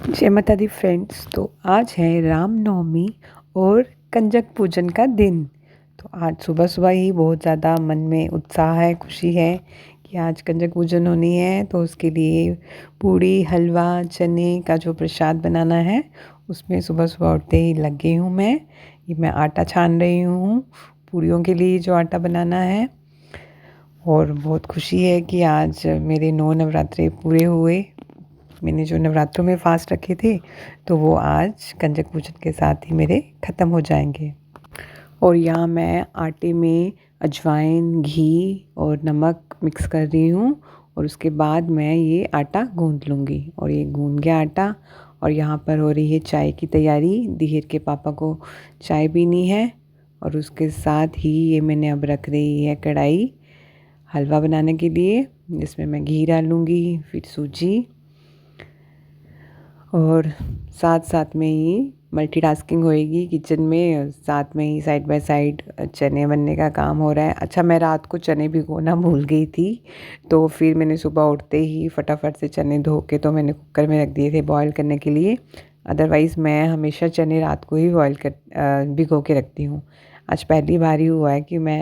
जय माता दी फ्रेंड्स। तो आज है रामनवमी और कंजक पूजन का दिन। तो आज सुबह सुबह ही बहुत ज़्यादा मन में उत्साह है, खुशी है कि आज कंजक पूजन होनी है। तो उसके लिए पूड़ी, हलवा, चने का जो प्रसाद बनाना है उसमें सुबह सुबह उठते ही लग गई हूँ मैं। ये मैं आटा छान रही हूँ पूड़ियों के लिए जो आटा बनाना है। और बहुत खुशी है कि आज मेरे 9 नवरात्रे पूरे हुए। मैंने जो नवरात्रों में फास्ट रखे थे तो वो आज कंजक पूजन के साथ ही मेरे ख़त्म हो जाएंगे। और यहाँ मैं आटे में अजवाइन, घी और नमक मिक्स कर रही हूँ और उसके बाद मैं ये आटा गूंद लूँगी। और ये गूंद गया आटा और यहाँ पर हो रही है चाय की तैयारी। दिहेर के पापा को चाय पीनी है और उसके साथ ही ये मैंने अब रख रही है कढ़ाई हलवा बनाने के लिए, जिसमें मैं घी डालूँगी, फिर सूजी और साथ साथ में ही मल्टीटास्किंग होएगी किचन में। साथ में ही साइड बाय साइड चने बनने का काम हो रहा है। अच्छा, मैं रात को चने भिगोना भूल गई थी, तो फिर मैंने सुबह उठते ही फटाफट से चने धो के तो मैंने कुकर में रख दिए थे बॉईल करने के लिए। अदरवाइज़ मैं हमेशा चने रात को ही भिगो के रखती हूँ। आज पहली बार ही हुआ है कि मैं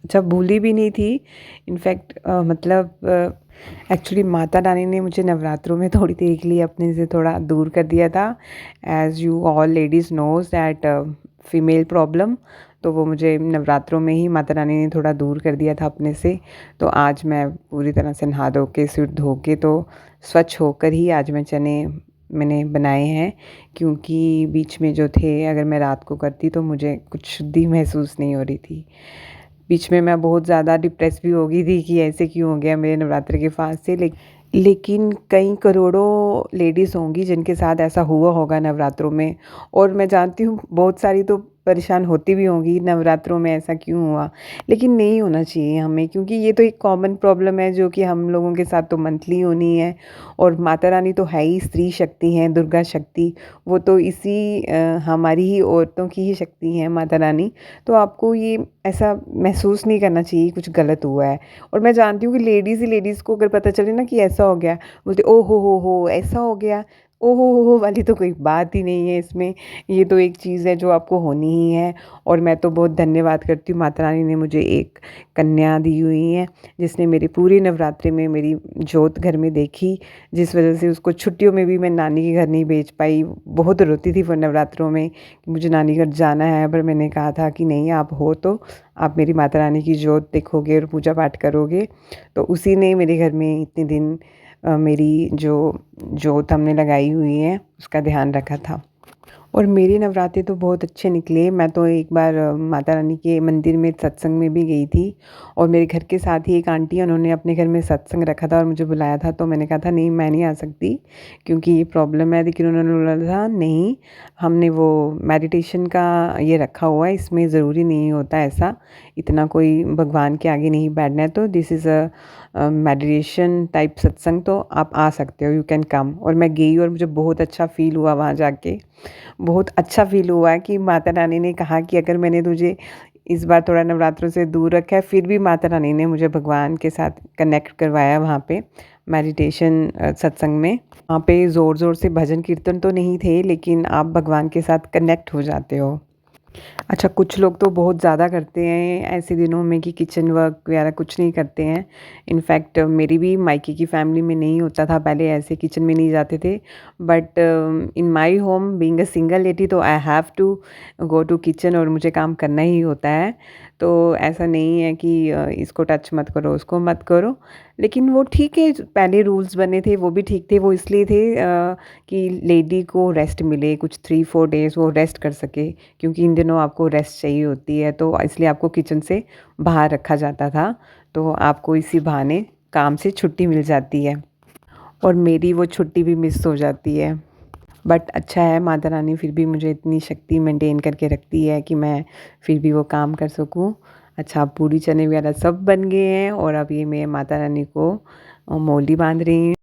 अच्छा भूली भी नहीं थी। इनफैक्ट एक्चुअली माता रानी ने मुझे नवरात्रों में थोड़ी देर के लिए अपने से थोड़ा दूर कर दिया था। As you all ladies knows that female problem, तो वो मुझे नवरात्रों में ही माता रानी ने थोड़ा दूर कर दिया था अपने से। तो आज मैं पूरी तरह से नहा धो के, सिर धो के, तो स्वच्छ होकर ही आज मैंने बनाए हैं। क्योंकि बीच में जो थे, अगर मैं रात को करती तो मुझे कुछ शुद्धि महसूस नहीं हो रही थी। बीच में मैं बहुत ज़्यादा डिप्रेस भी हो गई थी कि ऐसे क्यों हो गया मेरे नवरात्रि के फास्ट से। लेकिन कई करोड़ों लेडीज़ होंगी जिनके साथ ऐसा हुआ होगा नवरात्रों में। और मैं जानती हूँ बहुत सारी तो परेशान होती भी होंगी नवरात्रों में ऐसा क्यों हुआ। लेकिन नहीं होना चाहिए हमें, क्योंकि ये तो एक कॉमन प्रॉब्लम है जो कि हम लोगों के साथ तो मंथली होनी है। और माता रानी तो है ही स्त्री शक्ति हैं, दुर्गा शक्ति। वो तो हमारी ही औरतों की ही शक्ति हैं माता रानी। तो आपको ये ऐसा महसूस नहीं करना चाहिए कुछ गलत हुआ है। और मैं जानती हूँ कि लेडीज़ ही लेडीज़ को अगर पता चले ना कि ऐसा हो गया, बोलते ओ हो ऐसा हो गया। ओ हो वाली तो कोई बात ही नहीं है इसमें। ये तो एक चीज़ है जो आपको होनी ही है। और मैं तो बहुत धन्यवाद करती हूँ, माता रानी ने मुझे एक कन्या दी हुई है जिसने मेरे पूरे नवरात्रि में मेरी जोत घर में देखी। जिस वजह से उसको छुट्टियों में भी मैं नानी के घर नहीं भेज पाई। बहुत रोती थी वो नवरात्रों में कि मुझे नानी घर जाना है, पर मैंने कहा था कि नहीं, आप हो तो आप मेरी माता रानी की जोत देखोगे और पूजा पाठ करोगे। तो उसी ने मेरे घर में इतने दिन मेरी जो जोत हमने लगाई हुई है उसका ध्यान रखा था। और मेरे नवरात्रे तो बहुत अच्छे निकले। मैं तो एक बार माता रानी के मंदिर में सत्संग में भी गई थी। और मेरे घर के साथ ही एक आंटी है, उन्होंने अपने घर में सत्संग रखा था और मुझे बुलाया था। तो मैंने कहा था नहीं, मैं नहीं आ सकती क्योंकि ये प्रॉब्लम है। लेकिन उन्होंने बोला था नहीं, हमने वो मेडिटेशन का ये रखा हुआ है, इसमें ज़रूरी नहीं होता ऐसा, इतना कोई भगवान के आगे नहीं बैठना है। तो this is a meditation type सत्संग, तो आप आ सकते हो, यू कैन कम। और मैं गई और मुझे बहुत अच्छा फ़ील हुआ वहाँ जाके। बहुत अच्छा फ़ील हुआ कि माता रानी ने कहा कि अगर मैंने तुझे इस बार थोड़ा नवरात्रों से दूर रखा है, फिर भी माता रानी ने मुझे भगवान के साथ कनेक्ट करवाया वहाँ पे मेडिटेशन सत्संग में। वहाँ पे ज़ोर ज़ोर से भजन कीर्तन तो नहीं थे, लेकिन आप भगवान के साथ कनेक्ट हो जाते हो। अच्छा, कुछ लोग तो बहुत ज़्यादा करते हैं ऐसे दिनों में कि किचन वर्क वगैरह कुछ नहीं करते हैं। इनफैक्ट मेरी भी मायके की फैमिली में नहीं होता था, पहले ऐसे किचन में नहीं जाते थे। But in my home being a single lady, तो I have to go to kitchen और मुझे काम करना ही होता है। तो ऐसा नहीं है कि इसको टच मत करो, उसको मत करो। लेकिन वो ठीक है, पहले रूल्स बने थे वो भी ठीक थे। वो इसलिए थे कि लेडी को रेस्ट मिले, कुछ 3-4 डेज़ वो रेस्ट कर सके, क्योंकि इन दिनों आपको रेस्ट चाहिए होती है। तो इसलिए आपको किचन से बाहर रखा जाता था। तो आपको इसी बहाने काम से छुट्टी मिल जाती है। और मेरी वो छुट्टी भी मिस हो जाती है। बट अच्छा है, माता रानी फिर भी मुझे इतनी शक्ति मेंटेन करके रखती है कि मैं फिर भी वो काम कर सकूँ। अच्छा, पूड़ी चने वगैरह सब बन गए हैं और अब ये मैं माता रानी को मोली बांध रही हूँ।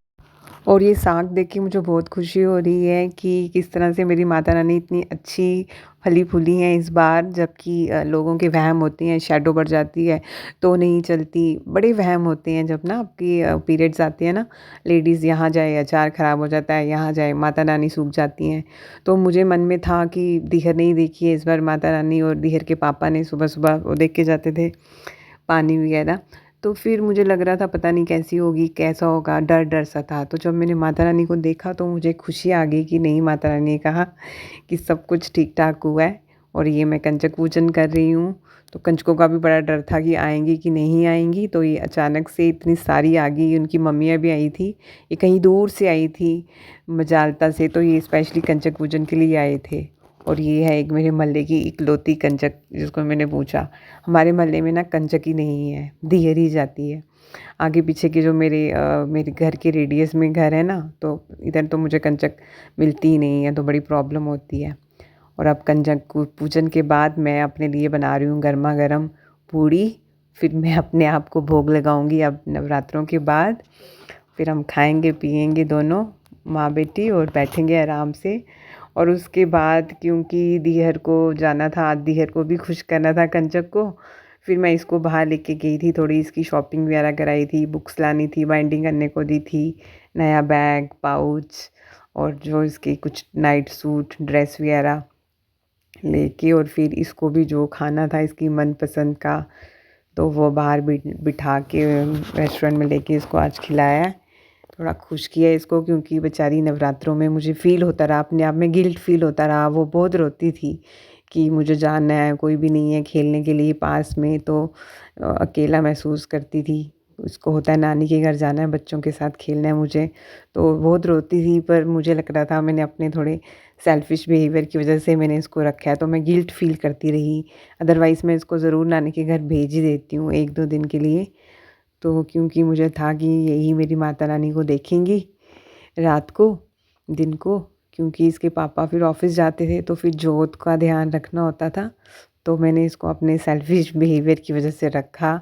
और ये साग देख के मुझे बहुत खुशी हो रही है कि किस तरह से मेरी माता रानी इतनी अच्छी फली-फूली हैं इस बार, जबकि लोगों के वहम होती हैं, शैडो बढ़ जाती है तो नहीं चलती। बड़े वहम होते हैं जब ना आपकी पीरियड्स आती है ना, लेडीज़ यहाँ जाए अचार ख़राब हो जाता है, यहाँ जाए माता रानी सूख जाती हैं। तो मुझे मन में था कि दीहर नहीं देखी है इस बार माता रानी, और दीहर के पापा ने सुबह-सुबह वो देख के जाते थे पानी वगैरह। तो फिर मुझे लग रहा था पता नहीं कैसी होगी, कैसा होगा, डर-डर सा था। तो जब मैंने माता रानी को देखा तो मुझे खुशी आ गई कि नहीं, माता रानी ने कहा कि सब कुछ ठीक-ठाक हुआ है और ये मैं कंजक पूजन कर रही हूँ। तो कंजकों का भी बड़ा डर था कि आएँगी कि नहीं आएँगी, तो ये अचानक से इतनी सारी आ गई। उनकी मम्मियाँ भी आई थी, ये कहीं दूर से आई थी मजालता से, तो ये स्पेशली कंजक पूजन के लिए आए थे। और ये है एक मेरे मोहल्ले की इकलौती कंजक जिसको मैंने पूछा। हमारे मोहल्ले में ना कंजक ही नहीं है, दियर ही जाती है। आगे पीछे के जो मेरे घर के रेडियस में घर है ना, तो इधर तो मुझे कंजक मिलती ही नहीं है, तो बड़ी प्रॉब्लम होती है। और अब कंजक को पूजन के बाद मैं अपने लिए बना रही हूँ गरमा-गरम पूड़ी, फिर मैं अपने आप को भोग लगाऊँगी अब नवरात्रों के बाद। फिर हम खाएँगे पिएँगे दोनों माँ-बेटी और बैठेंगे आराम से। और उसके बाद क्योंकि दीहर को जाना था, दीहर को भी खुश करना था कंजक को, फिर मैं इसको बाहर लेके गई थी, थोड़ी इसकी शॉपिंग वगैरह कराई थी, बुक्स लानी थी, बाइंडिंग करने को दी थी, नया बैग, पाउच और जो इसके कुछ नाइट सूट, ड्रेस वगैरह लेके, और फिर इसको भी जो खाना था इसकी मनपसंद का, तो वो बाहर बिठा के रेस्टोरेंट में लेके इसको आज खिलाया है। थोड़ा खुश किया इसको क्योंकि बेचारी नवरात्रों में मुझे फ़ील होता रहा, अपने आप में गिल्ट फ़ील होता रहा। वो बहुत रोती थी कि मुझे जाना है, कोई भी नहीं है खेलने के लिए पास में, तो अकेला महसूस करती थी। उसको होता है नानी के घर जाना है, बच्चों के साथ खेलना है मुझे, तो बहुत रोती थी। पर मुझे लग रहा था मैंने अपने थोड़े सेल्फ़िश बिहेवियर की वज़ह से मैंने इसको रखा है, तो मैं गिल्ट फ़ील करती रही। अदरवाइज़ मैं इसको ज़रूर नानी के घर भेज ही देती हूँ 1-2 दिन के लिए। तो क्योंकि मुझे था कि यही मेरी माता रानी को देखेंगी रात को, दिन को, क्योंकि इसके पापा फिर ऑफ़िस जाते थे तो फिर जोत का ध्यान रखना होता था। तो मैंने इसको अपने सेल्फ़िश बिहेवियर की वज़ह से रखा।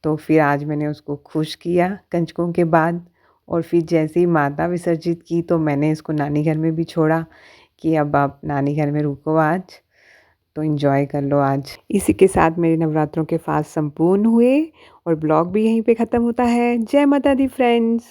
तो फिर आज मैंने उसको खुश किया कंजकों के बाद, और फिर जैसे ही माता विसर्जित की तो मैंने इसको नानी घर में भी छोड़ा कि अब आप नानी घर में रुको आज, तो एंजॉय कर लो आज। इसी के साथ मेरे नवरात्रों के फास्ट संपूर्ण हुए और ब्लॉग भी यहीं पे ख़त्म होता है। जय माता दी फ्रेंड्स।